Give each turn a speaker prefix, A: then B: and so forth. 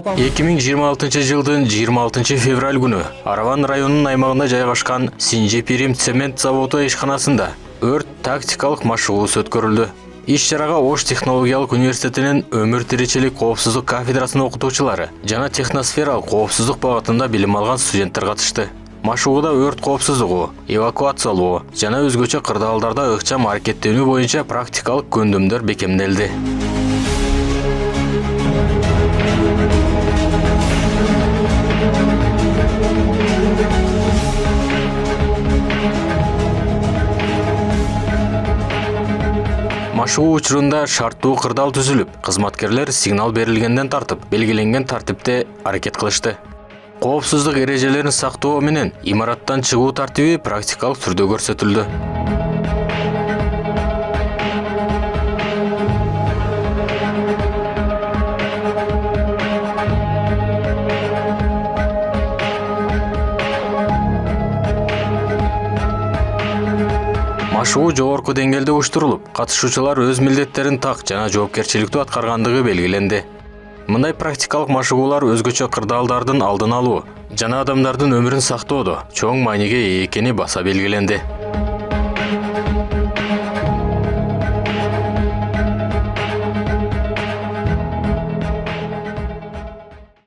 A: 2026-жылдын 26 февраль күнү Араван районунун аймагында жайгашкан Синжепирим цемент заводу ишканасында өрт тактикалык машыгуусу өткөрүлдү. Иш-чарага Ош технологиялык университетинин өмүр тиричилик коопсуздук кафедрасынын окутуучулары жана техносфералык коопсуздук багытында билим алган студенттер катышты. Машыгууда өрт коопсуздугу, эвакуациялоо жана өзгөчө кырдаалдарда ыкчам аракеттенүү боюнча практикалык көндүмдөр бекемделди. Машыгуу учурунда шарттуу кырдаал түзүлүп, кызматкерлер сигнал берилгенден тартып, белгиленген тартипте аракет кылышты. Коопсуздук эрежелерин сактоо менен имараттан чыгуу тартиби практикалык түрдө көрсөтүлдү. Машыгуу жогорку деңгээлде уюштурулуп, катышуучулар өз милдеттерин так жана жоопкерчиликтүү аткаргандыгы белгиленди. Мындай практикалык машыгуулар өзгөчө кырдаалдардын алдын алуу жана адамдардын өмүрүн сактоодо чоң мааниге ээ экени баса белгиленди.